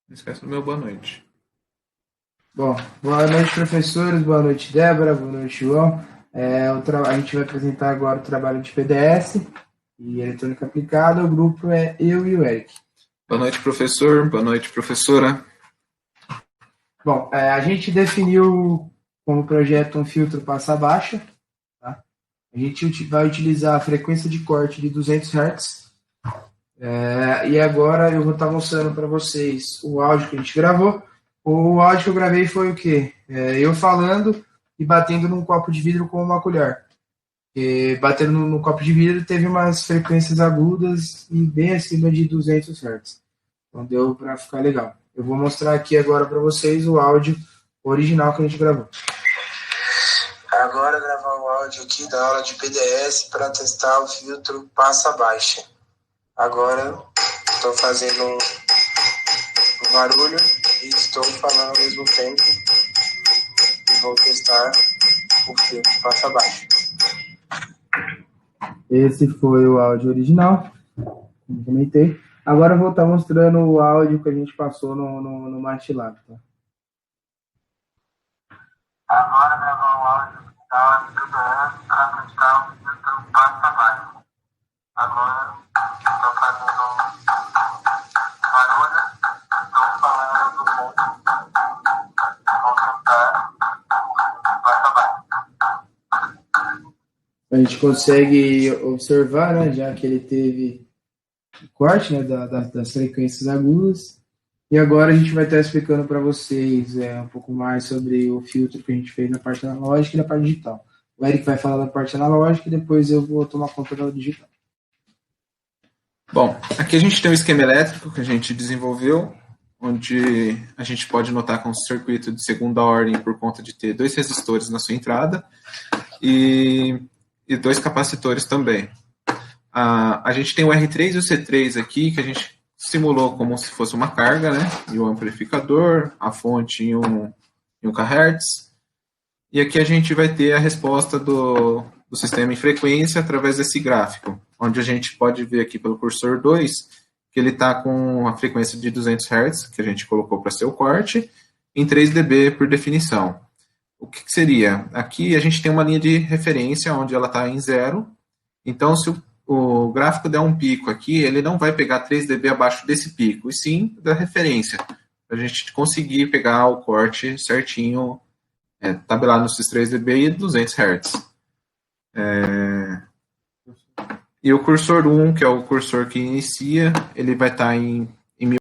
Não esquece do meu boa noite. Bom, boa noite, professores, boa noite, Débora, boa noite, João. A gente vai apresentar agora o trabalho de PDS e eletrônica aplicada. O grupo é eu e o Eric. Boa noite, professor. Boa noite, professora. Bom, a gente definiu como projeto um filtro passa-baixa. Tá? A gente vai utilizar a frequência de corte de 200 Hz. E agora eu vou estar mostrando para vocês o áudio que a gente gravou. O áudio que eu gravei foi o quê? Eu falando e batendo num copo de vidro com uma colher. E batendo no copo de vidro teve umas frequências agudas e bem acima de 200 Hz. Então deu para ficar legal. Eu vou mostrar aqui agora para vocês o áudio original que a gente gravou. Agora gravar o áudio aqui da aula de PDS para testar o filtro passa-baixa. Agora estou fazendo um barulho e estou falando ao mesmo tempo e vou testar o filtro passa-baixa. Esse foi o áudio original, como comentei. Agora eu vou estar mostrando o áudio que a gente passou no MATLAB. Tá? Agora gravar o áudio da PDS para testar o filtro passa-baixa. Agora estou fazendo barulho, estou falando do ponto, vou tentar passa-baixa. A gente consegue observar, né, já que ele teve corte, né, das frequências agudas. E agora a gente vai estar explicando para vocês um pouco mais sobre o filtro que a gente fez na parte analógica e na parte digital. O Eric vai falar da parte analógica e depois eu vou tomar conta da digital. Bom, aqui a gente tem um esquema elétrico que a gente desenvolveu, onde a gente pode notar com um circuito de segunda ordem por conta de ter dois resistores na sua entrada e dois capacitores também. A gente tem o R3 e o C3 aqui, que a gente simulou como se fosse uma carga, né? E o amplificador, a fonte em 1 kHz. E aqui a gente vai ter a resposta do sistema em frequência através desse gráfico, onde a gente pode ver aqui pelo cursor 2 que ele está com a frequência de 200 Hz, que a gente colocou para ser o corte, em 3 dB por definição. O que seria? Aqui a gente tem uma linha de referência onde ela está em zero. Então, se o gráfico der um pico aqui, ele não vai pegar 3 dB abaixo desse pico, e sim da referência, para a gente conseguir pegar o corte certinho, tabelado nesses 3 dB e 200 Hz. E o cursor 1, que é o cursor que inicia, ele vai estar em 1000.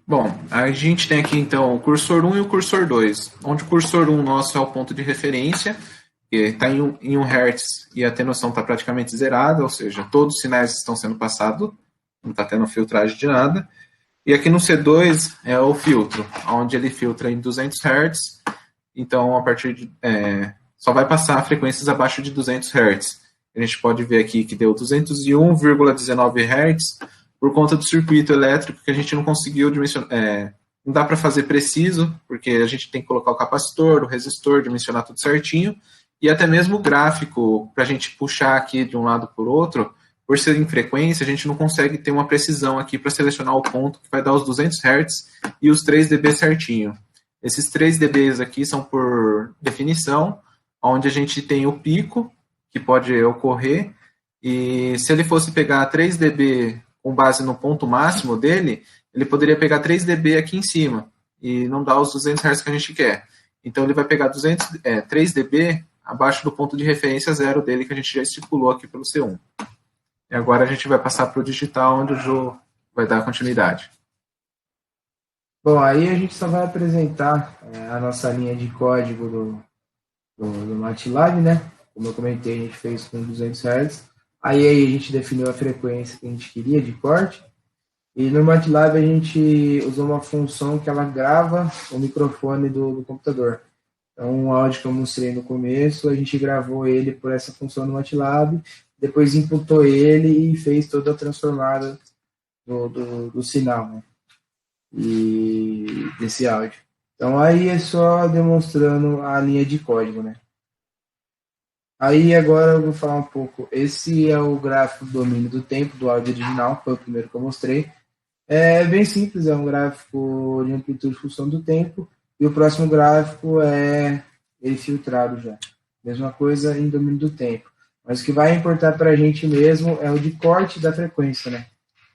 Bom, a gente tem aqui então o cursor 1 e o cursor 2, onde o cursor 1 nosso é o ponto de referência, que está em 1 Hz e a atenuação está praticamente zerada, ou seja, todos os sinais estão sendo passados, não está tendo filtragem de nada. E aqui no C2 é o filtro, onde ele filtra em 200 Hz, então a partir de, só vai passar frequências abaixo de 200 Hz. A gente pode ver aqui que deu 201,19 Hz por conta do circuito elétrico que a gente não conseguiu dimensionar. Não dá para fazer preciso, porque a gente tem que colocar o capacitor, o resistor, dimensionar tudo certinho, e até mesmo o gráfico, para a gente puxar aqui de um lado por outro, por ser em frequência, a gente não consegue ter uma precisão aqui para selecionar o ponto que vai dar os 200 Hz e os 3 dB certinho. Esses 3 dBs aqui são por definição, onde a gente tem o pico, que pode ocorrer, e se ele fosse pegar 3 dB com base no ponto máximo dele, ele poderia pegar 3 dB aqui em cima, e não dar os 200 Hz que a gente quer. Então ele vai pegar 3 dB abaixo do ponto de referência zero dele, que a gente já estipulou aqui pelo C1. E agora a gente vai passar para o digital, onde o Jô vai dar continuidade. Bom, aí a gente só vai apresentar a nossa linha de código do MATLAB, né? Como eu comentei, a gente fez com 200 Hz. Aí a gente definiu a frequência que a gente queria de corte. E no MATLAB a gente usou uma função que ela grava o microfone do computador. Então, o áudio que eu mostrei no começo, a gente gravou ele por essa função no MATLAB, depois imputou ele e fez toda a transformada do sinal, né? E desse áudio. Então, aí é só demonstrando a linha de código, né? Aí agora eu vou falar um pouco. Esse é o gráfico do domínio do tempo do áudio original, foi o primeiro que eu mostrei. É bem simples, é um gráfico de amplitude e função do tempo. E o próximo gráfico é ele filtrado já. Mesma coisa em domínio do tempo. Mas o que vai importar para a gente mesmo é o de corte da frequência, né?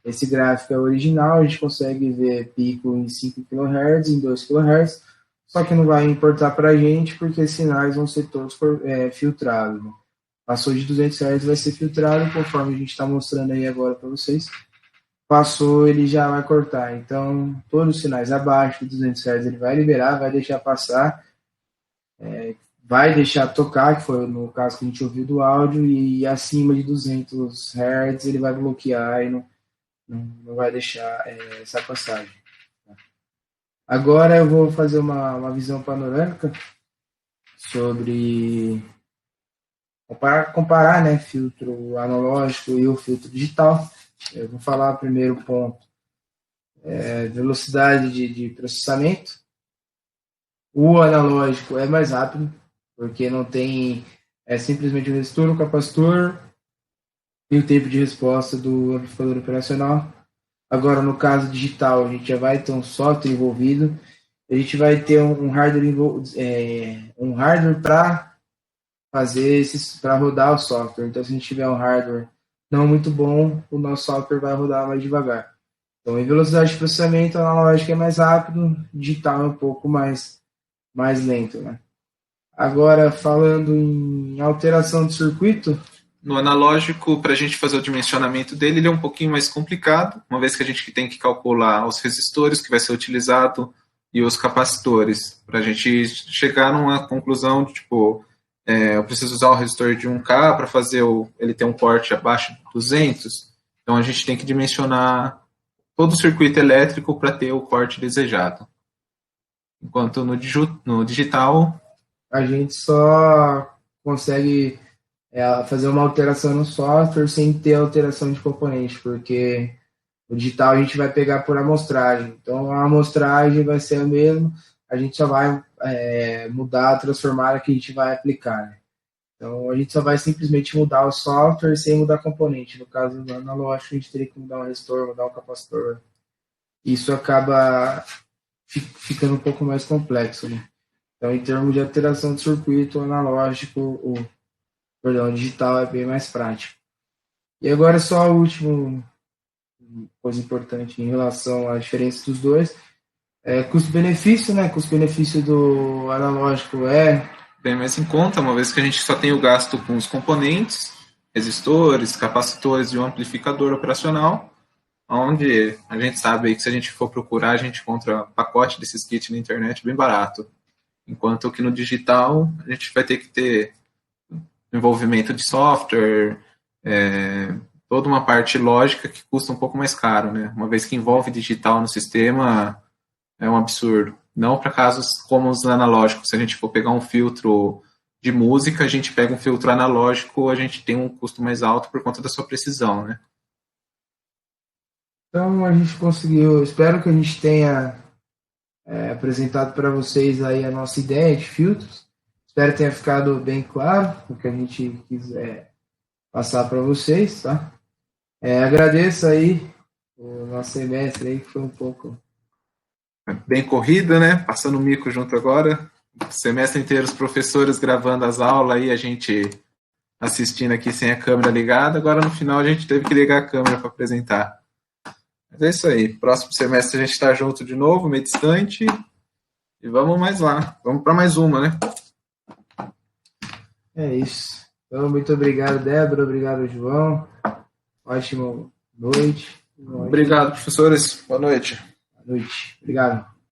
Esse gráfico é original, a gente consegue ver pico em 5 kHz, em 2 kHz, só que não vai importar para a gente porque os sinais vão ser todos filtrados. Né? Passou de 200 Hz vai ser filtrado, conforme a gente está mostrando aí agora para vocês. Passou, ele já vai cortar. Então, todos os sinais abaixo de 200 Hz ele vai liberar, vai deixar passar, vai deixar tocar, que foi no caso que a gente ouviu do áudio, e acima de 200 Hz ele vai bloquear e não vai deixar essa passagem. Agora eu vou fazer uma visão panorâmica sobre comparar, né, filtro analógico e o filtro digital. Eu vou falar primeiro ponto, velocidade de processamento. O analógico é mais rápido, porque não tem simplesmente o resistor, o capacitor e o tempo de resposta do amplificador operacional. Agora, no caso digital, a gente já vai ter um software envolvido, a gente vai ter um hardware para fazer para rodar o software. Então, se a gente tiver um hardware não muito bom, o nosso software vai rodar mais devagar. Então, em velocidade de processamento, a analógica é mais rápido, digital é um pouco mais lento, né? Agora, falando em alteração de circuito, no analógico, para a gente fazer o dimensionamento dele, ele é um pouquinho mais complicado, uma vez que a gente tem que calcular os resistores que vai ser utilizado e os capacitores, para a gente chegar numa conclusão de, tipo, eu preciso usar o resistor de 1K para fazer ele ter um corte abaixo de 200, então a gente tem que dimensionar todo o circuito elétrico para ter o corte desejado. Enquanto no digital, a gente só consegue fazer uma alteração no software sem ter alteração de componente, porque o digital a gente vai pegar por amostragem. Então, a amostragem vai ser a mesma, a gente só vai mudar, transformar a que a gente vai aplicar. Né? Então, a gente só vai simplesmente mudar o software sem mudar componente. No caso do analógico, a gente teria que mudar um resistor, mudar um capacitor. Isso acaba ficando um pouco mais complexo. Né? Então, em termos de alteração de circuito, o analógico, o digital é bem mais prático. E agora só a última coisa importante em relação à diferença dos dois. Custo-benefício, né? Custo-benefício do analógico é bem mais em conta, uma vez que a gente só tem o gasto com os componentes, resistores, capacitores e o amplificador operacional, onde a gente sabe que se a gente for procurar, a gente encontra pacote desses kits na internet bem barato. Enquanto que no digital, a gente vai ter que ter envolvimento de software, toda uma parte lógica que custa um pouco mais caro, né? Uma vez que envolve digital no sistema, é um absurdo. Não para casos como os analógicos. Se a gente for pegar um filtro de música, a gente pega um filtro analógico, a gente tem um custo mais alto por conta da sua precisão, né? Então a gente conseguiu, espero que a gente tenha apresentado para vocês aí a nossa ideia de filtros. Espero que tenha ficado bem claro o que a gente quiser passar para vocês, tá? Agradeço aí o nosso semestre aí, que foi um pouco bem corrida, né? Passando o mico junto agora. O semestre inteiro os professores gravando as aulas e a gente assistindo aqui sem a câmera ligada. Agora no final a gente teve que ligar a câmera para apresentar. Mas é isso aí. Próximo semestre a gente está junto de novo, meio distante. E vamos mais lá. Vamos para mais uma, né? É isso. Então, muito obrigado, Débora. Obrigado, João. Ótima noite. Obrigado, professores. Boa noite. Boa noite. Obrigado.